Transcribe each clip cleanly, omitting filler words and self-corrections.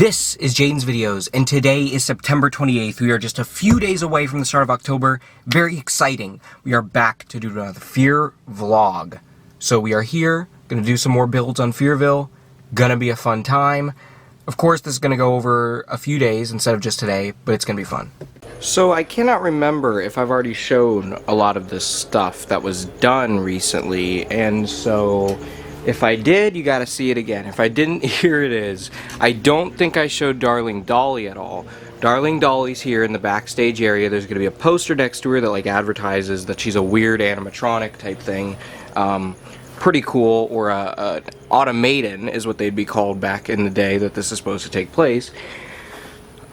This is Jaden's Videos, and today is September 28th. We are just a few days away from the start of October. Very exciting. We are back to do another FearVlog. So we are here, gonna do some more builds on Fearville. Gonna be a fun time. Of course, this is gonna go over a few days instead of just today, but it's gonna be fun. So I cannot remember if I've already shown a lot of this stuff that was done recently, and so if I did, you gotta see it again. If I didn't, here it is. I don't think I showed Darling Dolly at all. Darling Dolly's here in the backstage area. There's gonna be a poster next to her that like advertises that she's a weird animatronic type thing. Pretty cool, or a automaton is what they'd be called back in the day that this is supposed to take place.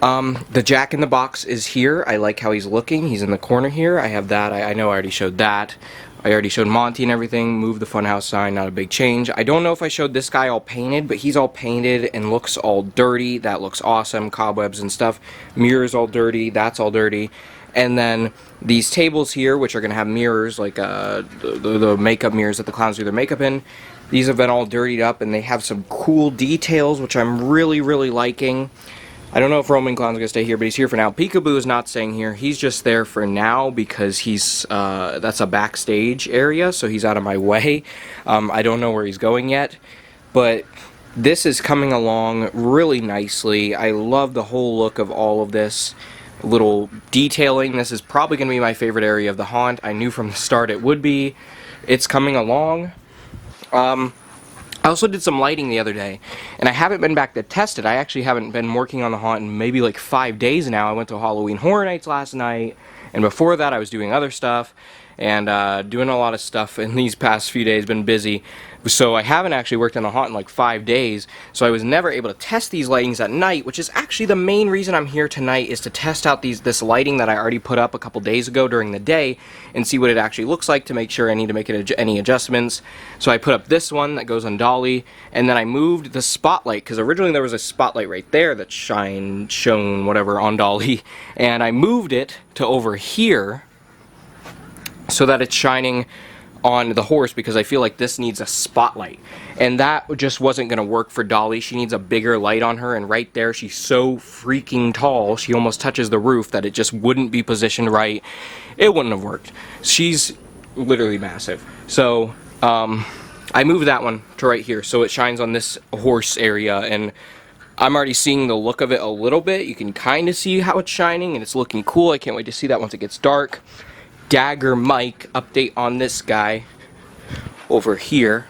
The Jack in the Box is here. I like how he's looking. He's in the corner here. I have that. I know I already showed that. I already showed Monty and everything. Moved the funhouse sign, not a big change. I don't know if I showed this guy all painted, but he's all painted and looks all dirty. That looks awesome. Cobwebs and stuff. Mirrors all dirty. That's all dirty. And then these tables here, which are going to have mirrors, like the makeup mirrors that the clowns do their makeup in. These have been all dirtied up, and they have some cool details, which I'm really, really liking. I don't know if Roman Clown's gonna stay here, but he's here for now. Peekaboo is not staying here. He's just there for now because he's that's a backstage area, so he's out of my way. I don't know where he's going yet, but this is coming along really nicely. I love the whole look of all of this little detailing. This is probably gonna be my favorite area of the haunt. I knew from the start it would be. It's coming along. I also did some lighting the other day, and I haven't been back to test it. I actually haven't been working on the haunt in maybe like 5 days now. I went to Halloween Horror Nights last night, and before that I was doing other stuff, and doing a lot of stuff in these past few days, been busy. So I haven't actually worked on the haunt in like 5 days, so I was never able to test these lightings at night, which is actually the main reason I'm here tonight, is to test out this lighting that I already put up a couple days ago during the day and see what it actually looks like, to make sure I need to make any adjustments. So I put up this one that goes on Dolly, and then I moved the spotlight, because originally there was a spotlight right there that shone whatever on Dolly, and I moved it to over here so that it's shining on the horse, because I feel like this needs a spotlight, and that just wasn't going to work for Dolly. She needs a bigger light on her, and right there she's so freaking tall, she almost touches the roof, that it just wouldn't be positioned right. It wouldn't have worked. She's literally massive. So I moved that one to right here so it shines on this horse area, and I'm already seeing the look of it a little bit. You can kind of see how it's shining, and it's looking cool. I can't wait to see that once it gets dark. Dagger Mike, update on this guy over here.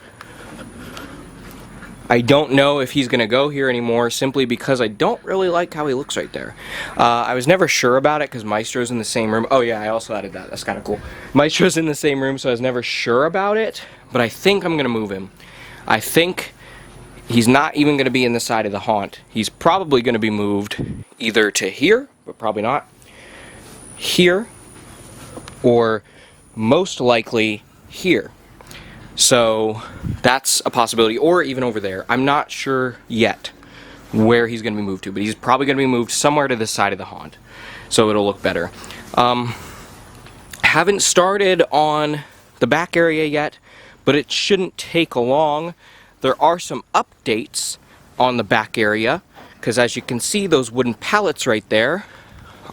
I don't know if he's gonna go here anymore, simply because I don't really like how he looks right there. I was never sure about it because Maestro's in the same room. Oh yeah, I also added that. That's kind of cool. Maestro's in the same room, so I was never sure about it, but I think I'm gonna move him. I think he's not even gonna be in the side of the haunt. He's probably gonna be moved either to here, but probably not, here, or most likely here. So that's a possibility, or even over there. I'm not sure yet where he's going to be moved to, but he's probably going to be moved somewhere to the side of the haunt, so it'll look better. Haven't started on the back area yet, but it shouldn't take long. There are some updates on the back area, because as you can see, those wooden pallets right there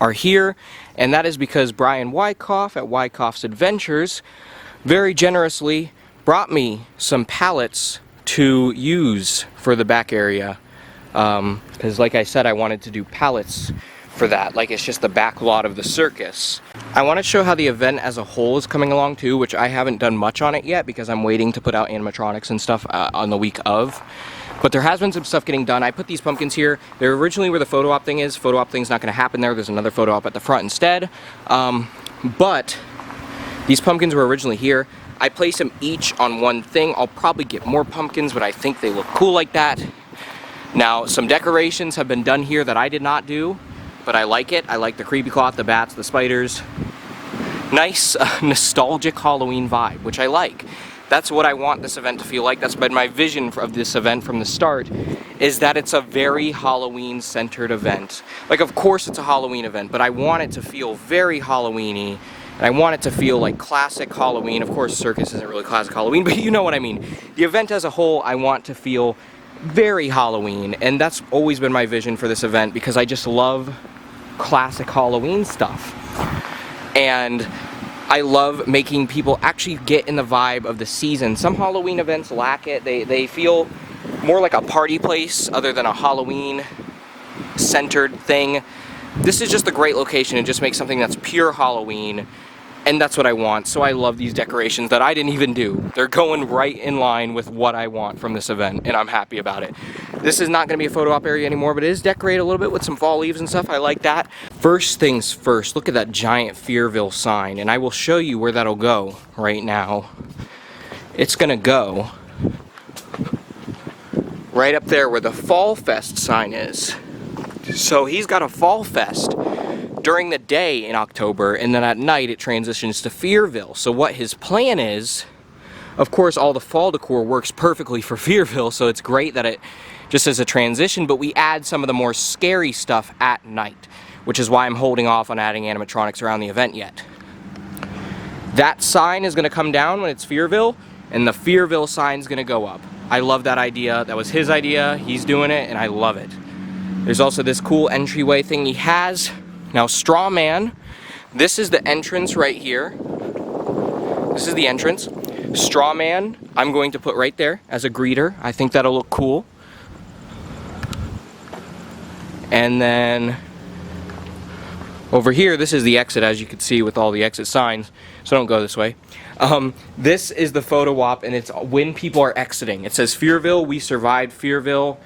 are here, and that is because Brian Wyckoff at Wyckoff's Adventures very generously brought me some pallets to use for the back area, because like I said, I wanted to do pallets for that, like it's just the back lot of the circus. I want to show how the event as a whole is coming along too, which I haven't done much on it yet because I'm waiting to put out animatronics and stuff on the week of. But there has been some stuff getting done. I put these pumpkins here. They're originally where the photo op thing is. Photo op thing's not going to happen there. There's another photo op at the front instead. But these pumpkins were originally here. I placed them each on one thing. I'll probably get more pumpkins, but I think they look cool like that. Now, some decorations have been done here that I did not do, but I like it. I like the creepy cloth, the bats, the spiders. Nice, nostalgic Halloween vibe, which I like. That's what I want this event to feel like. That's been my vision of this event from the start, is that it's a very Halloween-centered event. Like, of course it's a Halloween event, but I want it to feel very Halloween-y, and I want it to feel like classic Halloween. Of course, circus isn't really classic Halloween, but you know what I mean. The event as a whole, I want to feel very Halloween, and that's always been my vision for this event because I just love classic Halloween stuff. And I love making people actually get in the vibe of the season. Some Halloween events lack it. They feel more like a party place other than a Halloween centered thing. This is just a great location and just makes something that's pure Halloween, and that's what I want. So I love these decorations that I didn't even do. They're going right in line with what I want from this event, and I'm happy about it. This is not going to be a photo op area anymore, but it is decorated a little bit with some fall leaves and stuff. I like that. First things first, look at that giant Fearville sign, and I will show you where that'll go right now. It's going to go right up there where the Fall Fest sign is. So he's got a Fall Fest during the day in October, and then at night it transitions to Fearville. So what his plan is, of course, all the fall decor works perfectly for Fearville, so it's great that it just as a transition, but we add some of the more scary stuff at night, which is why I'm holding off on adding animatronics around the event yet. That sign is going to come down when it's Fearville, and the Fearville sign is going to go up. I love that idea. That was his idea. He's doing it, and I love it. There's also this cool entryway thing he has. Now, Straw Man, this is the entrance right here. This is the entrance. Straw Man, I'm going to put right there as a greeter. I think that'll look cool. And then over here, this is the exit, as you can see with all the exit signs. So don't go this way. This is the photo op, and it's when people are exiting. It says Fearville, we survived Fearville.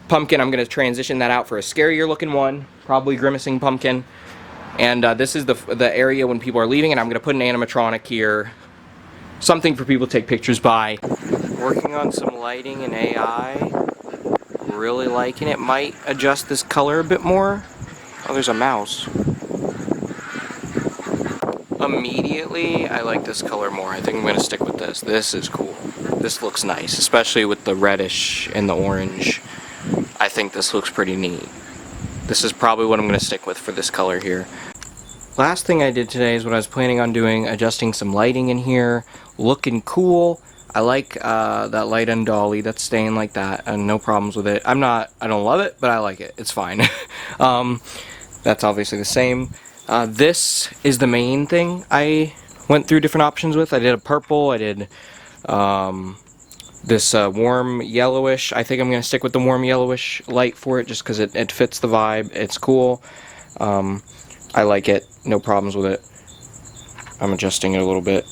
Pumpkin, I'm going to transition that out for a scarier looking one, probably grimacing pumpkin. And this is the area when people are leaving, and I'm going to put an animatronic here. Something for people to take pictures by. Working on some lighting and AI. Really liking it. Might adjust this color a bit more. Oh, there's a mouse. Immediately, I like this color more. I think I'm going to stick with this. This is cool. This looks nice, especially with the reddish and the orange. I think this looks pretty neat. This is probably what I'm going to stick with for this color here. Last thing I did today is what I was planning on doing, adjusting some lighting in here, looking cool. I like that light and dolly that's staying like that, and no problems with it. I don't love it, but I like it. It's fine. That's obviously the same. This is the main thing I went through different options with. I did a purple, I did this warm yellowish. I think I'm going to stick with the warm yellowish light for it just because it fits the vibe. It's cool. I like it. No problems with it. I'm adjusting it a little bit.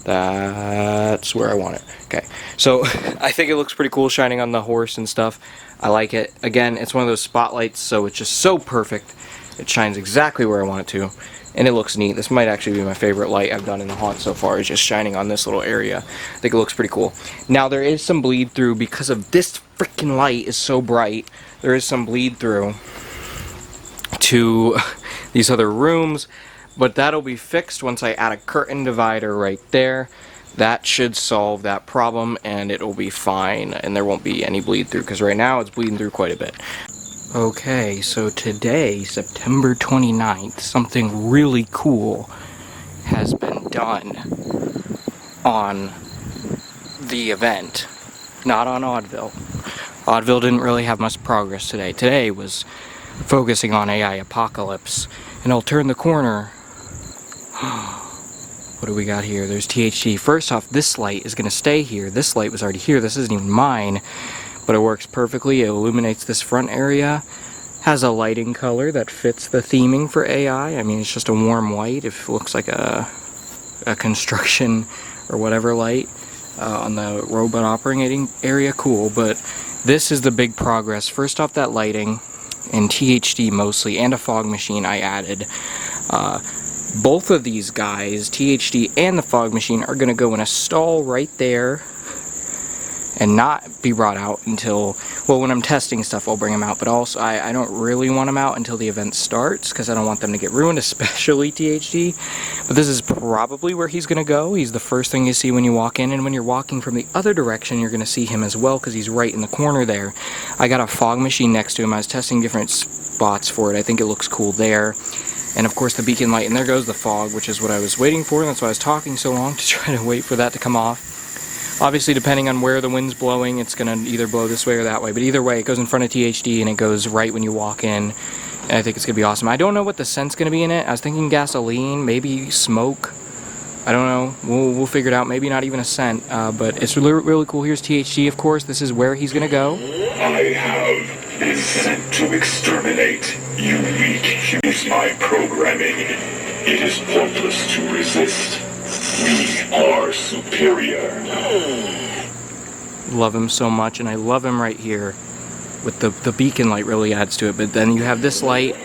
That's where I want it. Okay. So I think it looks pretty cool shining on the horse and stuff. I like it. Again, it's one of those spotlights, so it's just so perfect. It shines exactly where I want it to. And it looks neat. This might actually be my favorite light I've done in the haunt so far, is just shining on this little area. I think it looks pretty cool. Now there is some bleed through because of this freaking light is so bright. There is some bleed through to these other rooms, but that'll be fixed once I add a curtain divider right there. That should solve that problem, and it'll be fine, and there won't be any bleed through, because right now it's bleeding through quite a bit. Okay, so today, September 29th, something really cool has been done on the event, not on Oddville. Oddville didn't really have much progress today. Today was focusing on AI Apocalypse, and I'll turn the corner. What do we got here? There's THD. First off, this light is going to stay here. This light was already here. This isn't even mine. But it works perfectly. It illuminates this front area, has a lighting color that fits the theming for AI. I mean, it's just a warm white. It looks like a construction or whatever light on the robot operating area. Cool, but this is the big progress. First off, that lighting in THD mostly, and a fog machine I added. Both of these guys, THD and the fog machine, are going to go in a stall right there and not be brought out until, well, when I'm testing stuff I'll bring them out, but also I don't really want them out until the event starts because I don't want them to get ruined, especially THD. But this is probably where he's going to go. He's the first thing you see when you walk in, and when you're walking from the other direction you're going to see him as well because he's right in the corner there. I got a fog machine next to him. I was testing different spots for it. I think it looks cool there. And of course the beacon light, and there goes the fog, which is what I was waiting for, and that's why I was talking so long to try to wait for that to come off. Obviously, depending on where the wind's blowing, it's going to either blow this way or that way. But either way, it goes in front of THD and it goes right when you walk in. And I think it's going to be awesome. I don't know what the scent's going to be in it. I was thinking gasoline, maybe smoke. I don't know. We'll figure it out. Maybe not even a scent. But it's really, really cool. Here's THD, of course. This is where he's going to go. I have been sent to exterminate. You weak. Use my programming. It is pointless to resist. We are superior. Love him so much, and I love him right here. With the beacon light really adds to it. But then you have this light.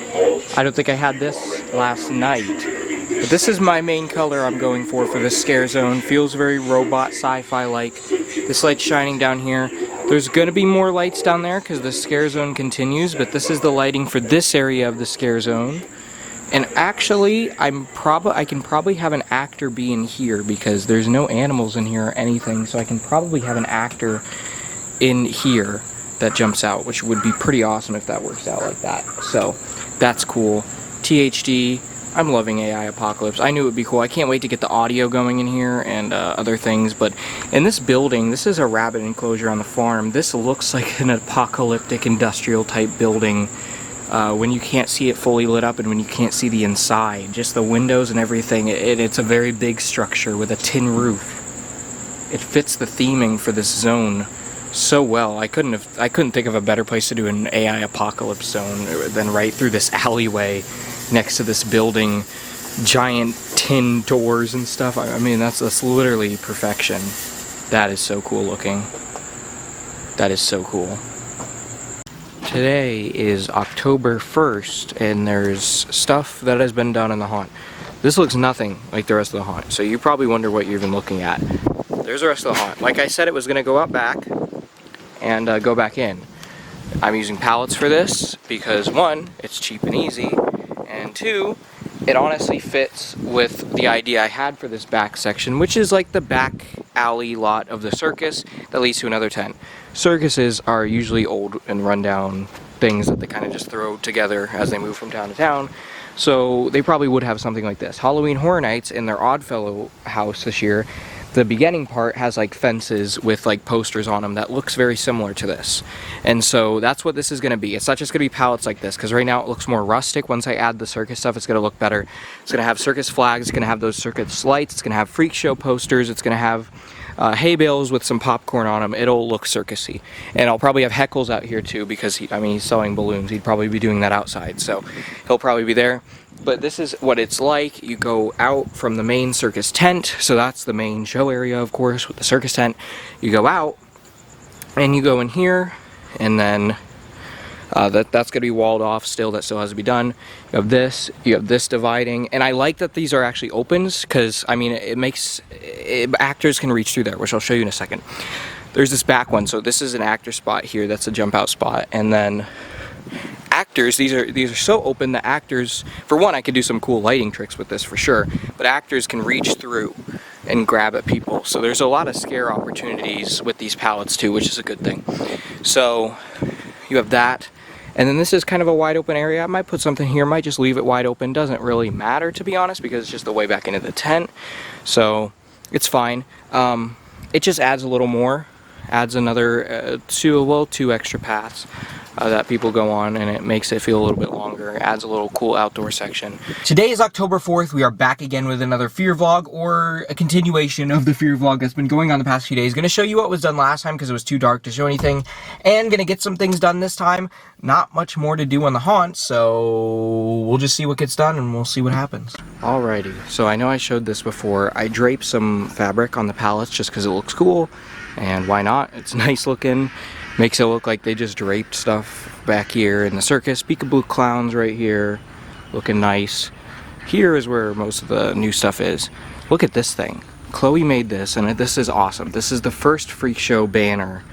I don't think I had this last night. But this is my main color I'm going for this scare zone. Feels very robot sci-fi like. This light's shining down here. There's going to be more lights down there because the scare zone continues, but this is the lighting for this area of the scare zone. And actually, I can probably have an actor be in here because there's no animals in here or anything, so I can probably have an actor in here that jumps out, which would be pretty awesome if that works out like that. So that's cool. THD, I'm loving AI Apocalypse. I knew it would be cool. I can't wait to get the audio going in here and other things. But in this building, this is a rabbit enclosure on the farm. This looks like an apocalyptic industrial type building when you can't see it fully lit up and when you can't see the inside. Just the windows and everything. It's a very big structure with a tin roof. It fits the theming for this zone so well. I couldn't think of a better place to do an AI Apocalypse zone than right through this alleyway next to this building, giant tin doors and stuff. I mean, that's literally perfection. That is so cool looking. That is so cool. Today is October 1st, and there's stuff that has been done in the haunt. This looks nothing like the rest of the haunt, so you probably wonder what you're even looking at. There's the rest of the haunt. Like I said, it was going to go up back and go back in. I'm using pallets for this because 1, it's cheap and easy, and 2, it honestly fits with the idea I had for this back section, which is like the back alley lot of the circus that leads to another tent. Circuses are usually old and rundown things that they kind of just throw together as they move from town to town. So they probably would have something like this. Halloween Horror Nights in their Oddfellow house this year, the beginning part has like fences with like posters on them that looks very similar to this. And so that's what this is going to be. It's not just going to be pallets like this, because right now it looks more rustic. Once I add the circus stuff, it's going to look better. It's going to have circus flags, it's going to have those circus lights, it's going to have freak show posters, it's going to have hay bales with some popcorn on them. It'll look circusy. And I'll probably have Heckles out here too, because he's selling balloons. He'd probably be doing that outside, so he'll probably be there. But this is what it's like. You go out from the main circus tent, so that's the main show area, of course, with the circus tent. You go out, and you go in here, and then that's going to be walled off still. That still has to be done. You have this dividing, and I like that these are actually opens, because, I mean, actors can reach through there, which I'll show you in a second. There's this back one, so this is an actor spot here. That's a jump out spot, and then actors, these are so open that actors, for one, I could do some cool lighting tricks with this for sure, but actors can reach through and grab at people. So there's a lot of scare opportunities with these pallets too, which is a good thing. So you have that, and then this is kind of a wide open area. I might put something here, might just leave it wide open. Doesn't really matter, to be honest, because it's just the way back into the tent, so it's fine. It just adds a little more, adds another two extra paths that people go on, and it makes it feel a little bit longer. It adds a little cool outdoor section. Today is October 4th. We are back again with another Fear Vlog, or a continuation of the Fear Vlog that's been going on the past few days. Gonna show you what was done last time because it was too dark to show anything, and gonna get some things done this time. Not much more to do on the haunt, so we'll just see what gets done and we'll see what happens. Alrighty, so I know I showed this before. I draped some fabric on the pallets just because it looks cool, and why not? It's nice looking. Makes it look like they just draped stuff back here in the circus. Peekaboo clowns right here, looking nice. Here is where most of the new stuff is. Look at this thing. Chloe made this, and this is awesome. This is the first freak show banner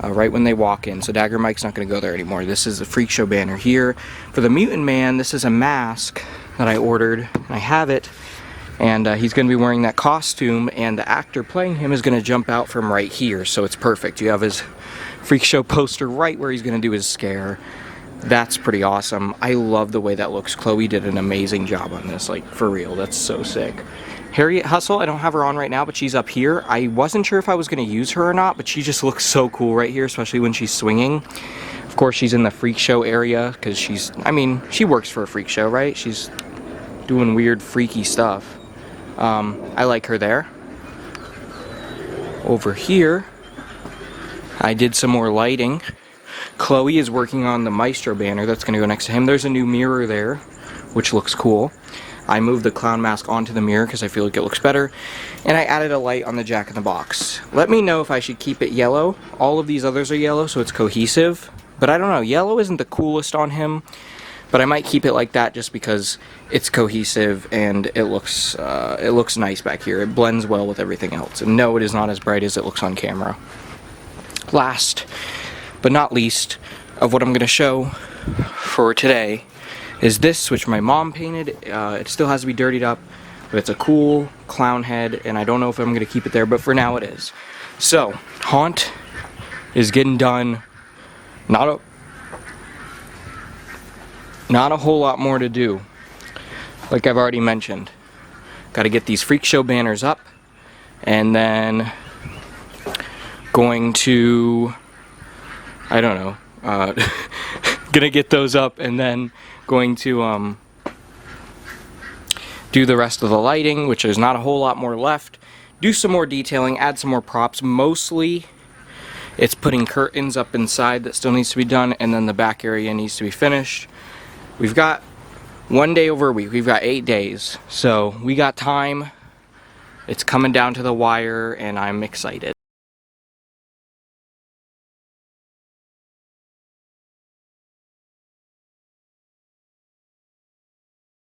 right when they walk in. So Dagger Mike's not going to go there anymore. This is the freak show banner here. For the mutant man, this is a mask that I ordered, and I have it. And he's going to be wearing that costume, and the actor playing him is going to jump out from right here, so it's perfect. You have his freak show poster right where he's going to do his scare. That's pretty awesome. I love the way that looks. Chloe did an amazing job on this, like, for real. That's so sick. Harriet Hustle, I don't have her on right now, but she's up here. I wasn't sure if I was going to use her or not, but she just looks so cool right here, especially when she's swinging. Of course, she's in the freak show area because she's, I mean, she works for a freak show, right? She's doing weird, freaky stuff. I like her there. Over here, I did some more lighting. Chloe is working on the Maestro banner that's going to go next to him. There's a new mirror there, which looks cool. I moved the clown mask onto the mirror because I feel like it looks better. And I added a light on the Jack in the Box. Let me know if I should keep it yellow. All of these others are yellow, so it's cohesive. But I don't know, yellow isn't the coolest on him. But I might keep it like that just because it's cohesive and it looks nice back here. It blends well with everything else. And no, it is not as bright as it looks on camera. Last but not least of what I'm going to show for today is this, which my mom painted. It still has to be dirtied up, but it's a cool clown head, and I don't know if I'm going to keep it there, but for now it is. So, Haunt is getting done. Not a whole lot more to do, like I've already mentioned. Got to get these freak show banners up, and then going to, I don't know, gonna get those up, and then going to do the rest of the lighting, which there's not a whole lot more left. Do some more detailing, add some more props. Mostly it's putting curtains up inside that still needs to be done, and then the back area needs to be finished. We've got 1 day over a week. We've got 8 days, so we got time. It's coming down to the wire, and I'm excited.